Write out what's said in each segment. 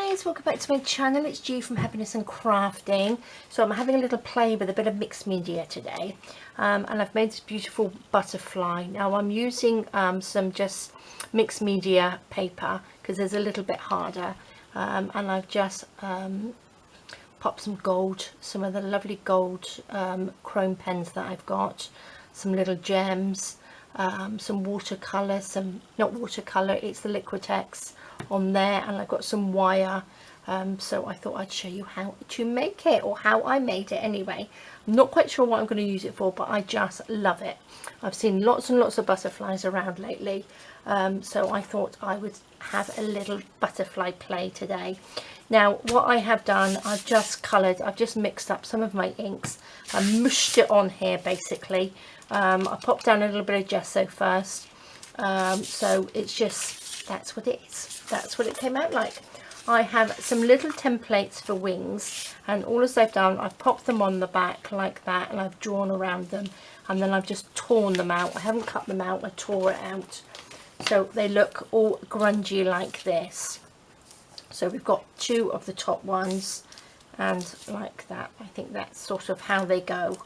guys, welcome back to my channel. It's G from Happiness and Crafting. So I'm having a little play with a bit of mixed media today, and I've made this beautiful butterfly. Now I'm using some just mixed media paper because it's a little bit harder, and I've just popped some gold, some of the lovely gold chrome pens that I've got, some little gems, some watercolor, some not watercolor, it's the Liquitex on there, and I've got some wire, so I thought I'd show you how to make it, or how I made it anyway. I'm not quite sure what I'm going to use it for, but I just love it. I've seen lots and lots of butterflies around lately, so I thought I would have a little butterfly play today. Now what I have done, I've just mixed up some of my inks. I mushed it on here basically. I popped down a little bit of gesso first, so it's just, that's what it is. That's what it came out like. I have some little templates for wings, and all as I've done, I've popped them on the back like that, and I've drawn around them, and then I've just torn them out. I haven't cut them out, I tore it out, so they look all grungy like this. So we've got two of the top ones, and like that. I think that's sort of how they go,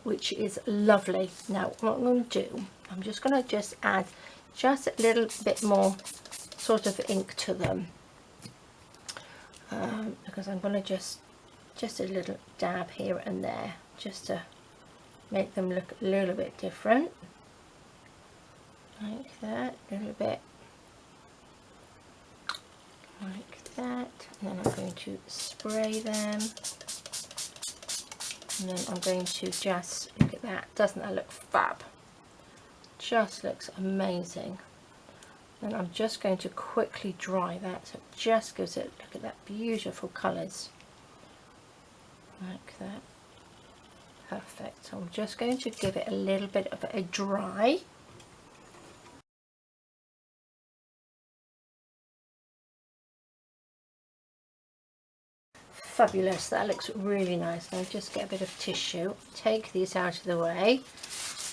which is lovely. Now what I'm going to do, I'm just going to add just a little bit more sort of ink to them, because I'm going to just a little dab here and there, just to make them look a little bit different, like that, a little bit like that, and then I'm going to spray them, and then I'm going to just, look at that, doesn't that look fab? Just looks amazing. And I'm just going to quickly dry that, so it just gives it, look at that, beautiful colours like that. Perfect. So I'm just going to give it a little bit of a dry. Fabulous, that looks really nice. Now just get a bit of tissue, take these out of the way,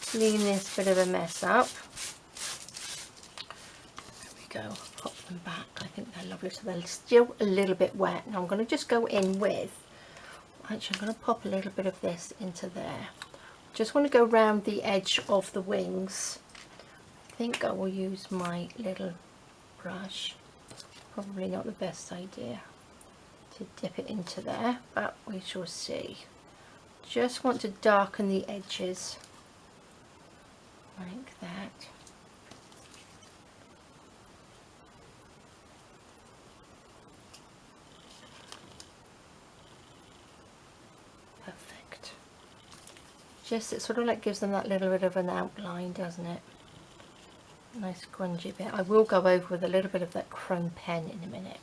clean this bit of a mess up. Go, pop them back. I think they're lovely, so they're still a little bit wet. Now I'm going to just go in with, actually I'm going to pop a little bit of this into there. Just want to go around the edge of the wings. I think I will use my little brush. Probably not the best idea to dip it into there, but we shall see. Just want to darken the edges like that. Perfect. Just, it sort of like gives them that little bit of an outline, doesn't it? Nice grungy bit. I will go over with a little bit of that chrome pen in a minute,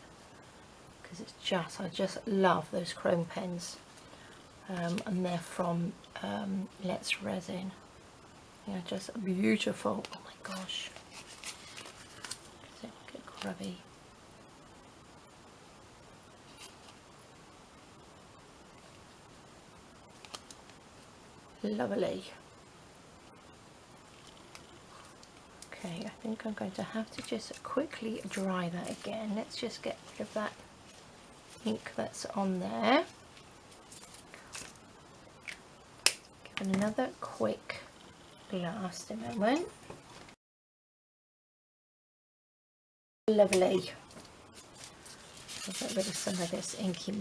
because it's just, I just love those chrome pens, and they're from Let's Resin. Yeah, just beautiful. Oh my gosh, does it get grubby? Lovely. Okay, I think I'm going to have to just quickly dry that again. Let's just get rid of that ink that's on there. Give it another quick blast a moment. Lovely. I'll get rid of some of this inky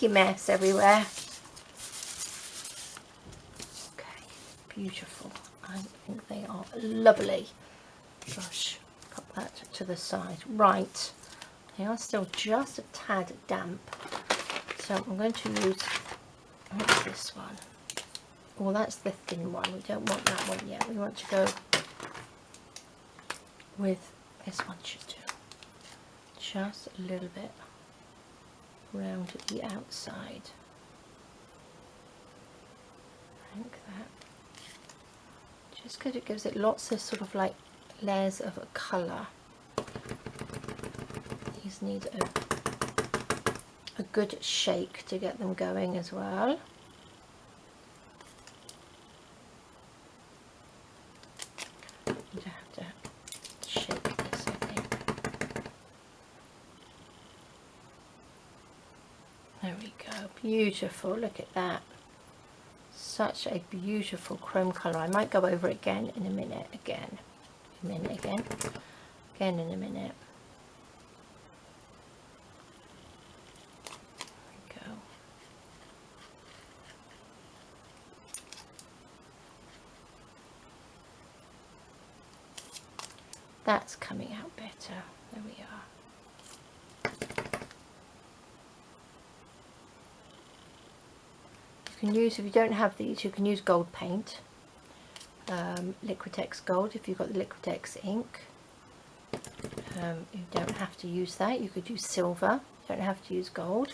mess everywhere. Okay, beautiful. I think they are lovely. Gosh, pop that to the side. Right, they are still just a tad damp, so I'm going to use, what's this one? Well, that's the thin one. We don't want that one yet. We want to go with this one. Should do just a little bit around the outside like that, just because it gives it lots of sort of like layers of a colour. These need a good shake to get them going as well. I'm going to have to shake this, I think. Beautiful, look at that. Such a beautiful chrome colour. I might go over it again in a minute, again in a minute. There we go. That's coming out better. There we are. You can use, if you don't have these, you can use gold paint, Liquitex gold if you've got the Liquitex ink. You don't have to use that. You could use silver. You don't have to use gold.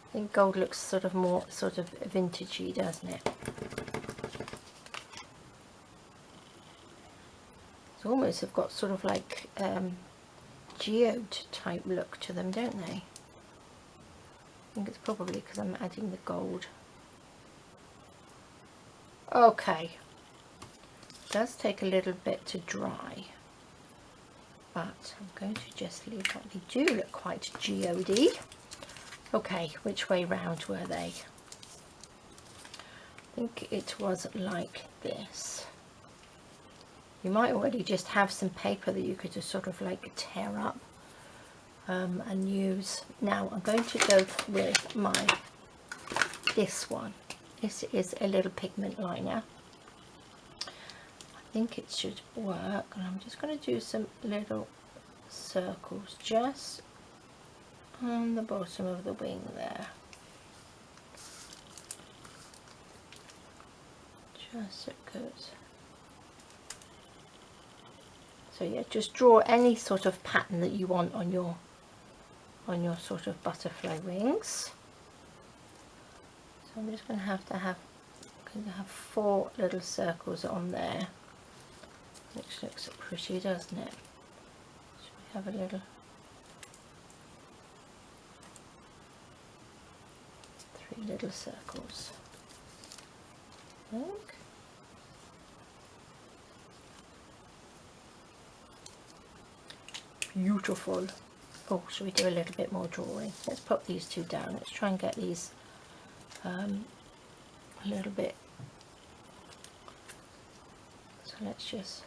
I think gold looks sort of more vintagey, doesn't it? It's almost have got sort of like geode type look to them, don't they? I think it's probably because I'm adding the gold. Okay, it does take a little bit to dry, but I'm going to just leave that. They do look quite geode-y. Okay, which way round were they? I think it was like this. You might already just have some paper that you could just sort of like tear up and use. Now I'm going to go with this one. This is a little pigment liner. I think it should work, and I'm just going to do some little circles just on the bottom of the wing there, just so it goes. So yeah, just draw any sort of pattern that you want on your sort of butterfly wings. So I'm just going to have 4 little circles on there, which looks pretty, doesn't it? Should we have a little 3 little circles? Look. Beautiful. Oh, should we do a little bit more drawing? Let's pop these 2 down. Let's try and get these a little bit. So let's just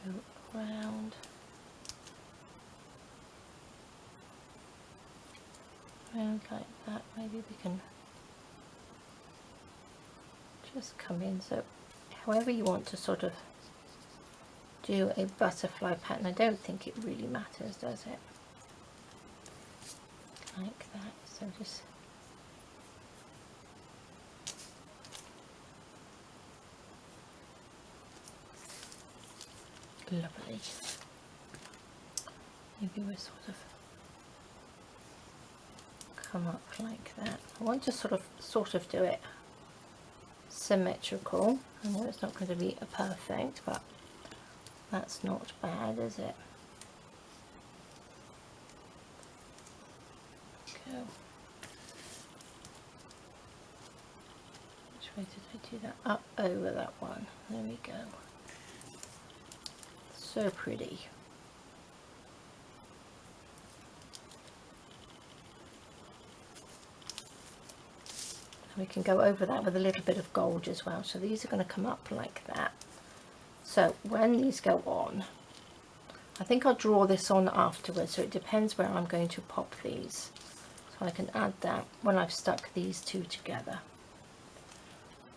go around like that. Maybe we can just come in. So however you want to sort of do a butterfly pattern. I don't think it really matters, does it? Like that. So just lovely. Maybe we'll sort of come up like that. I want to sort of do it symmetrical. I know it's not going to be a perfect, but that's not bad, is it? Go. Which way did I do that? Up over that one. There we go. So pretty. We can go over that with a little bit of gold as well. So these are going to come up like that. So when these go on, I think I'll draw this on afterwards, so it depends where I'm going to pop these. So I can add that when I've stuck these 2 together.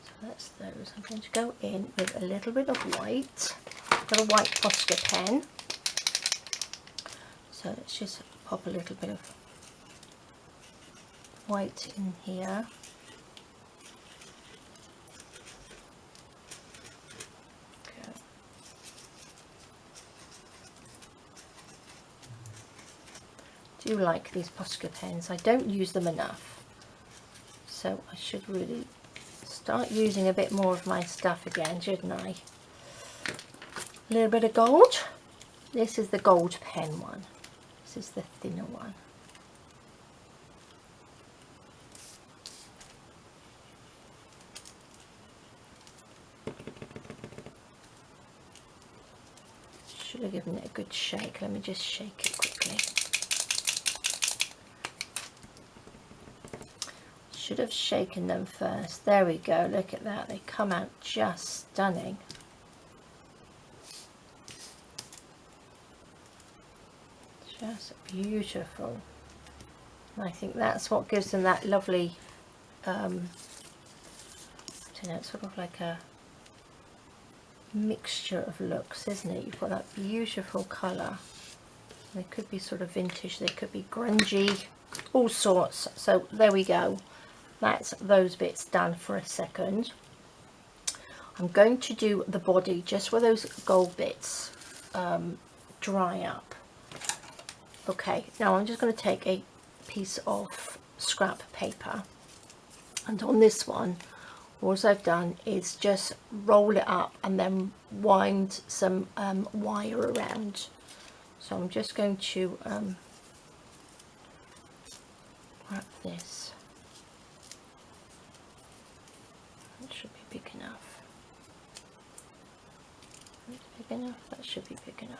So that's those. I'm going to go in with a little bit of white. I've got a white Posca pen. So let's just pop a little bit of white in here. I do like these Posca pens. I don't use them enough, so I should really start using a bit more of my stuff again, shouldn't I? A little bit of gold. This is the gold pen one. This is the thinner one. Should have given it a good shake. Let me just shake it quickly. should have shaken them first. There we go, look at that, they come out just stunning. Just beautiful. And I think that's what gives them that lovely, I don't know, it's sort of like a mixture of looks, isn't it? You've got that beautiful colour. They could be sort of vintage, they could be grungy, all sorts. So there we go. That's those bits done for a second. I'm going to do the body just where those gold bits dry up. Okay, now I'm just going to take a piece of scrap paper, and on this one all I've done is just roll it up and then wind some wire around. So I'm just going to wrap this. That should be big enough. Is it big enough? That should be big enough.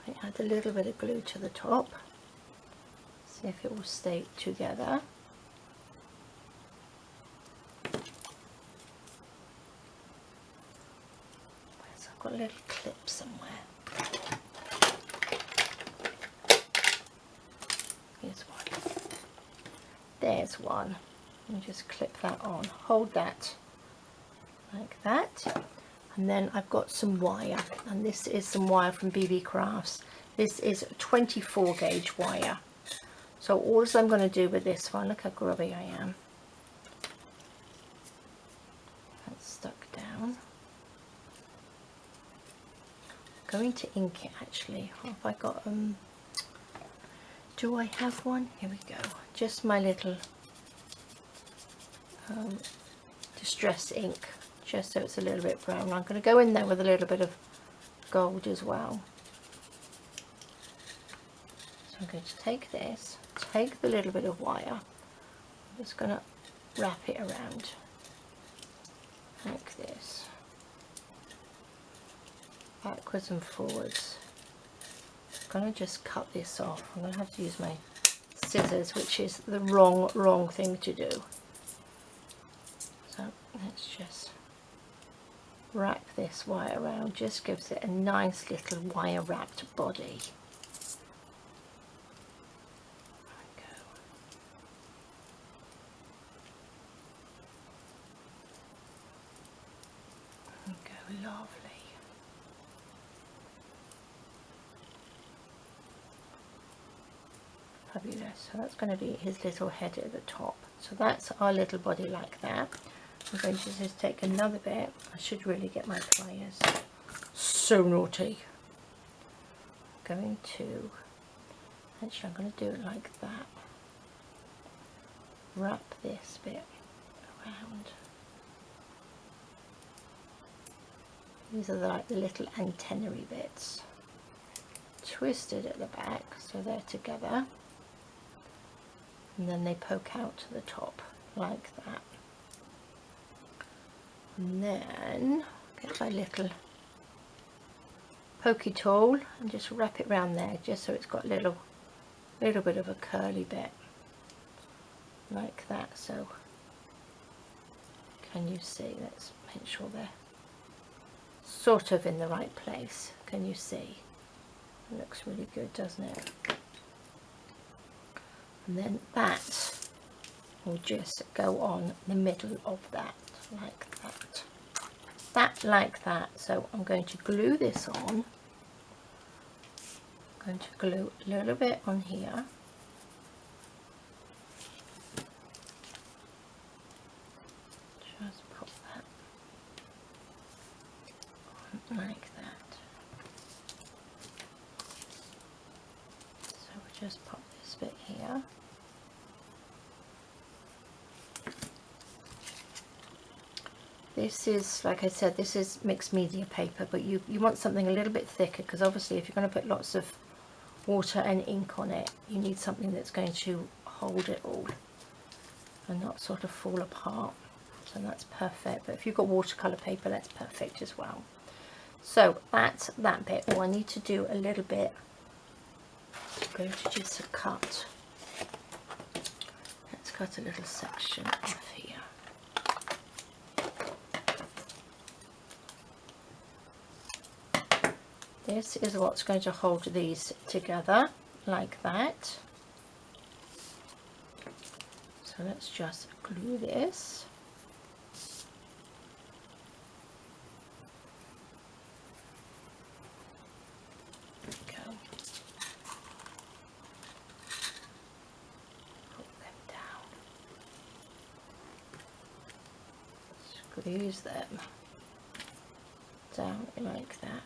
I add a little bit of glue to the top. See if it will stay together. So I've got a little clip somewhere. Here's one. There's one. And just clip that on. Hold that like that. And then I've got some wire, and this is some wire from BB Crafts. This is 24 gauge wire. So all I'm going to do with this one, look how grubby I am. That's stuck down. I'm going to ink it actually. Have I got do I have one? Here we go. Just my little distress ink, just so it's a little bit brown. I'm going to go in there with a little bit of gold as well. So I'm going to take this, take the little bit of wire, I'm just going to wrap it around like this, backwards and forwards. I'm going to just cut this off. I'm going to have to use my scissors, which is the wrong thing to do. So let's just wrap this wire around, just gives it a nice little wire wrapped body. There we go, lovely. Fabulous. So that's going to be his little head at the top. So that's our little body like that. I'm going to just take another bit. I should really get my pliers. So naughty. I'm going to, actually I'm going to do it like that. Wrap this bit around. These are like the little antennae bits. Twisted at the back so they're together. And then they poke out to the top like that. And then get my little pokey tool and just wrap it around there, just so it's got a little bit of a curly bit like that. So can you see? Let's make sure they're sort of in the right place. Can you see? It looks really good, doesn't it? And then that will just go on the middle of that, like that. That like that. So I'm going to glue this on. I'm going to glue a little bit on here. Just pop that on like that. So we'll just pop this bit here. This is, like I said, this is mixed media paper, but you want something a little bit thicker, because obviously if you're going to put lots of water and ink on it, you need something that's going to hold it all and not sort of fall apart. So that's perfect. But if you've got watercolour paper, that's perfect as well. So that's that bit. Oh, I need to do a little bit. I'm going to just cut. Let's cut a little section off here. This is what's going to hold these together, like that. So let's just glue this. There we go. Put them down. Squeeze them down like that.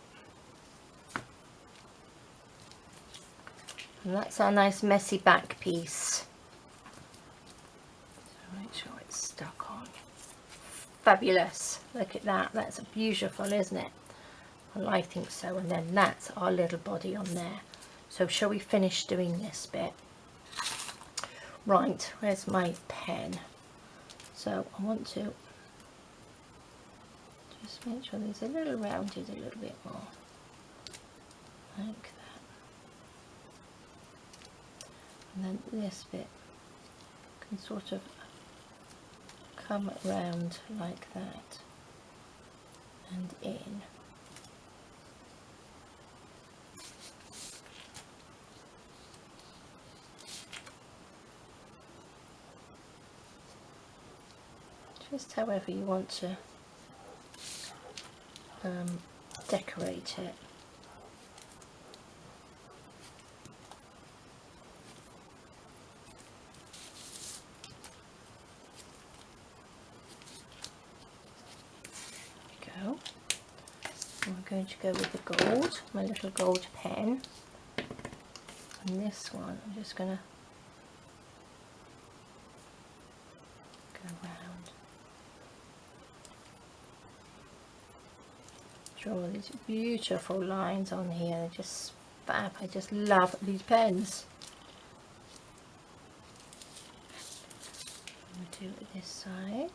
And that's our nice messy back piece. So make sure it's stuck on. Fabulous. Look at that. That's beautiful, isn't it? Well, I think so. And then that's our little body on there. So shall we finish doing this bit? Right, where's my pen? So I want to just make sure these are a little rounded a little bit more. Like that. And then this bit can sort of come around like that and in. Just however you want to decorate it. Go. And we're going to go with the gold, my little gold pen. And this one, I'm just going to go around. Draw these beautiful lines on here. They're just fab. I just love these pens. We'll do it this side.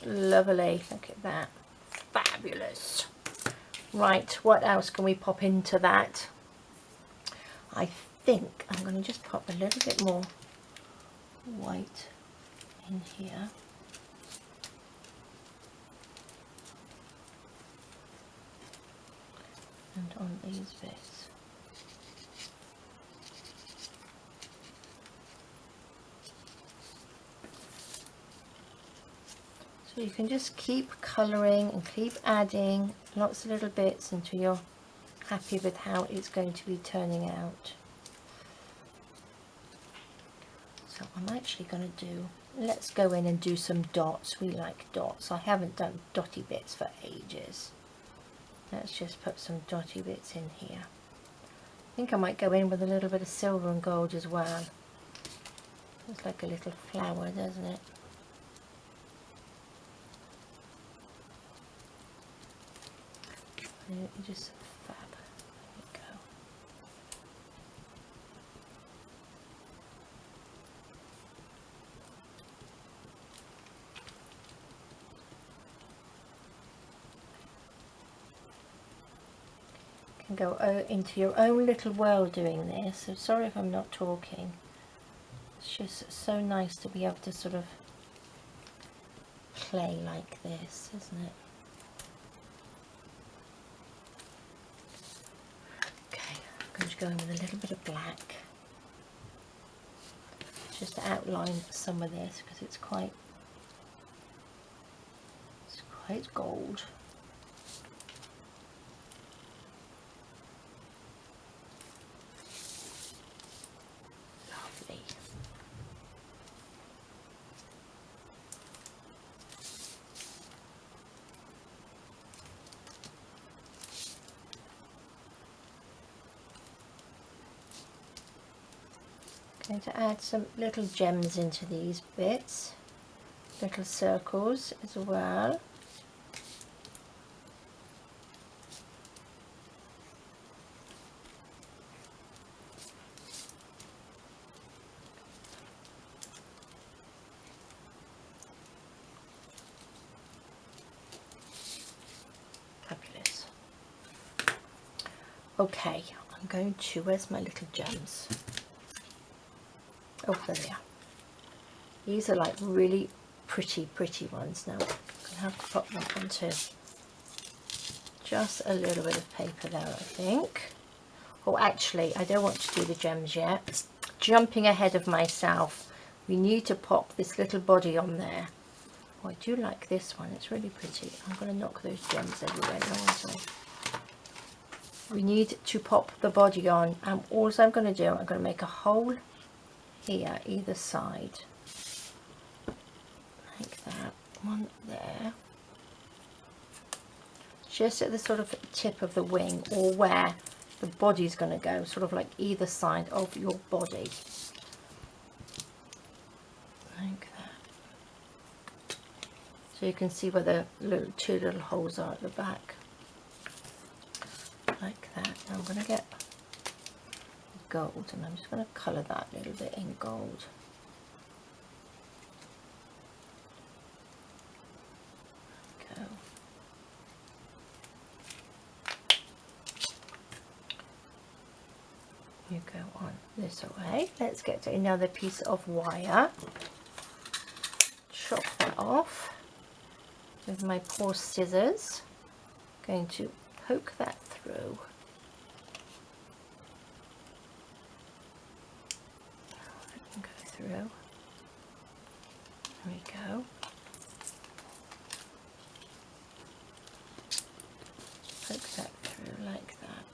Lovely, look at that, fabulous. Right, what else can we pop into that? I think I'm going to just pop a little bit more white in here. And on these bits. So you can just keep colouring and keep adding lots of little bits until you're happy with how it's going to be turning out. So I'm actually going to do, let's go in and do some dots. We like dots. I haven't done dotty bits for ages. Let's just put some dotty bits in here. I think I might go in with a little bit of silver and gold as well. Looks like a little flower, doesn't it? Just fab. There we go. You can go into your own little world doing this. So sorry if I'm not talking. It's just so nice to be able to sort of play like this, isn't it? I'm going to go in with a little bit of black just to outline some of this because it's quite gold. Lovely. Going to add some little gems into these bits, little circles as well. Fabulous. Okay, I'm going to, where's my little gems? Oh, there they are. These are like really pretty ones. Now I'm going to have to pop them onto just a little bit of paper there, I think. Oh, actually, I don't want to do the gems yet. Jumping ahead of myself, we need to pop this little body on there. Oh, I do like this one. It's really pretty. I'm going to knock those gems everywhere. No one's like. We need to pop the body on, and all I'm going to do, I'm going to make a hole here either side, like that, one there, just at the sort of tip of the wing, or where the body's going to go, sort of like either side of your body, like that. So you can see where the two little holes are at the back, like that. Now I'm going to get gold, and I'm just going to colour that a little bit in gold. Go. You go on this way. Let's get to another piece of wire. Chop that off with my poor scissors. Going to poke that through. Through. There we go. Poke that through like that.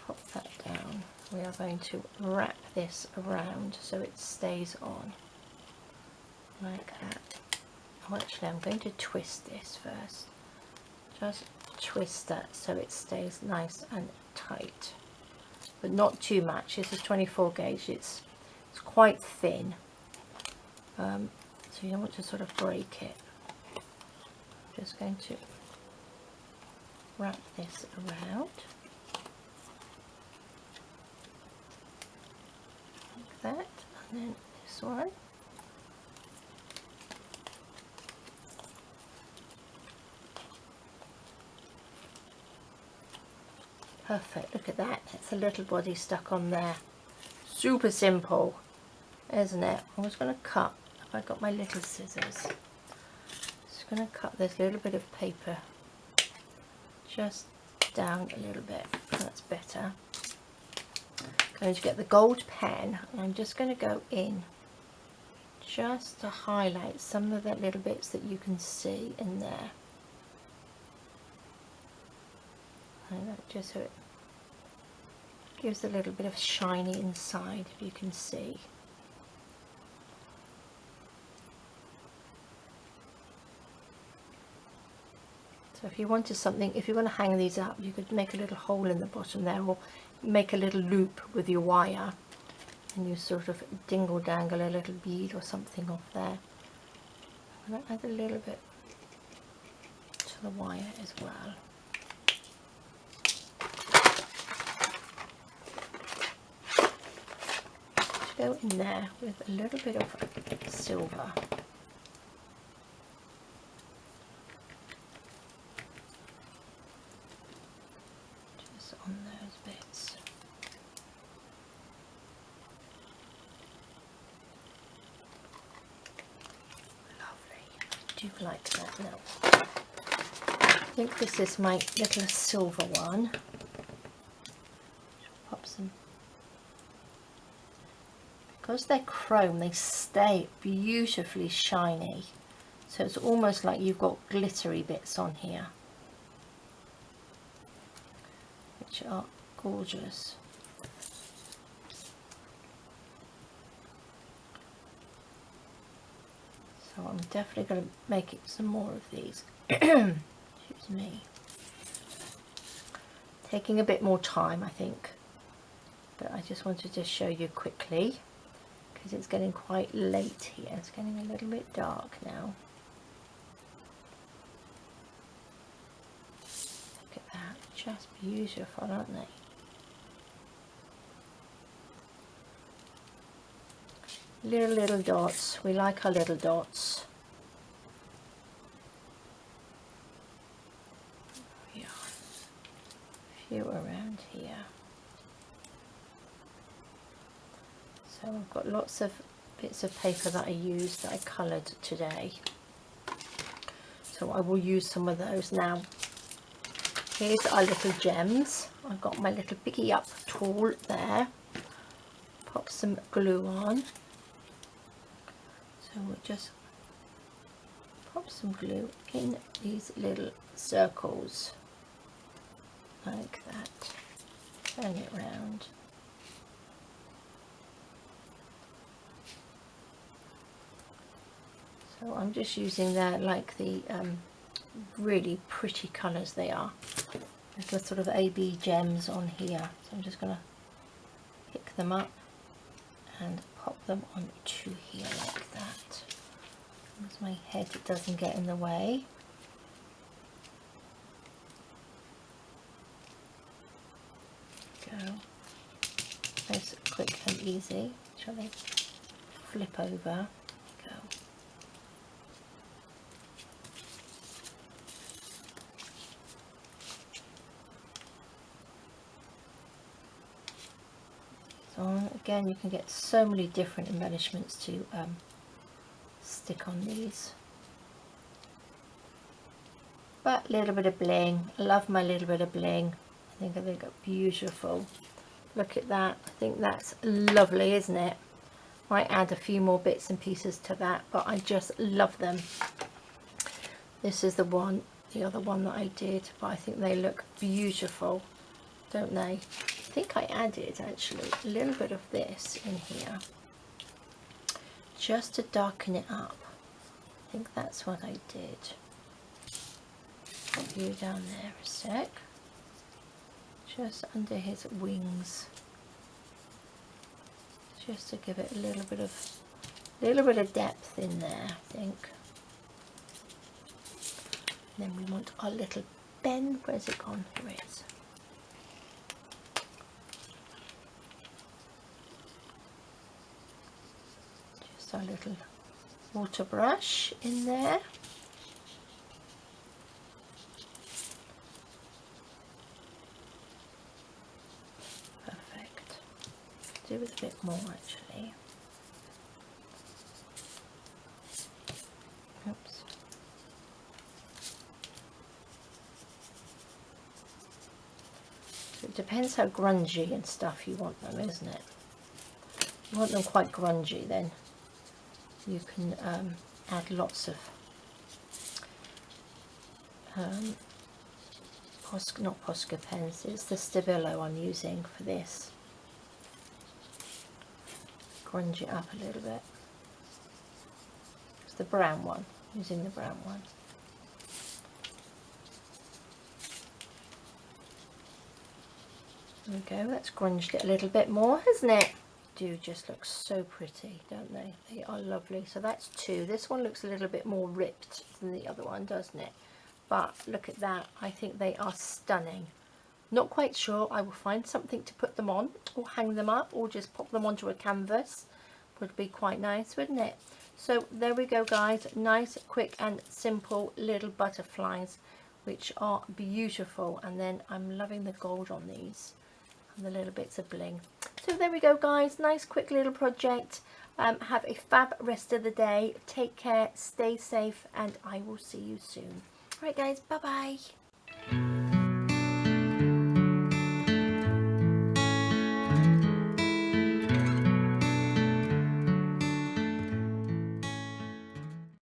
Pop that down. We are going to wrap this around so it stays on like that. Oh, actually, I'm going to twist this first. Just twist that so it stays nice and tight, but not too much. This is 24 gauge. It's quite thin, so you don't want to sort of break it. I'm just going to wrap this around like that, and then this one. Perfect, look at that. It's a little body stuck on there. Super simple, isn't it? I'm just going to cut, if I got my little scissors, just going to cut this little bit of paper just down a little bit. That's better. Going to get the gold pen, and I'm just going to go in just to highlight some of the little bits that you can see in there. And that just so it gives a little bit of shiny inside, if you can see. So if you wanted something, if you want to hang these up, you could make a little hole in the bottom there, or make a little loop with your wire, and you sort of dingle dangle a little bead or something off there. I'm going to add a little bit to the wire as well. Go in there with a little bit of silver. Just on those bits. Lovely. I do like that now. I think this is my little silver one. Pop some. Because they're chrome, they stay beautifully shiny, so it's almost like you've got glittery bits on here, which are gorgeous. So I'm definitely going to make it some more of these. Excuse me. Taking a bit more time, I think. but I just wanted to show you quickly because it's getting quite late here. It's getting a little bit dark now. Look at that, just beautiful, aren't they? Little dots. We like our little dots. Yeah, a few around here. So I've got lots of bits of paper that I used that I coloured today. So I will use some of those now. Here's our little gems. I've got my little picky up tool there. Pop some glue on. So we'll just pop some glue in these little circles like that. Turn it round. So I'm just using that, like the really pretty colours they are. There's the sort of AB gems on here. So I'm just going to pick them up and pop them onto here like that. As my head doesn't get in the way. Go. Nice, quick and easy. Shall I flip over? Go. So again, you can get so many different embellishments to stick on these. But a little bit of bling. I love my little bit of bling. I think they look beautiful. Look at that. I think that's lovely, isn't it? Might add a few more bits and pieces to that, but I just love them. This is the other one that I did, but I think they look beautiful, don't they? I think I added actually a little bit of this in here just to darken it up. I think that's what I did. Put you down there a sec, just under his wings, just to give it a little bit of depth in there, I think. And then we want our little pen. Where's it gone? Here it is. Just our little water brush in there. Perfect. Do with a bit more actually. Oops. So it depends how grungy and stuff you want them, isn't it? If you want them quite grungy, then you can add lots of not Posca pens, it's the Stabilo I'm using for this. Grunge it up a little bit. It's the brown one, using the brown one. There we go, that's grunged it a little bit more, hasn't it? Do just look so pretty, don't they? They are lovely. So that's two. This one looks a little bit more ripped than the other one, doesn't it? But look at that. I think they are stunning. Not quite sure. I will find something to put them on or hang them up or just pop them onto a canvas. Would be quite nice, wouldn't it? So there we go, guys. Nice, quick and simple little butterflies, which are beautiful. And then I'm loving the gold on these. The little bits of bling. So there we go, guys. Nice quick little project. Have a fab rest of the day. Take care, stay safe, and I will see you soon. All right, guys, bye bye.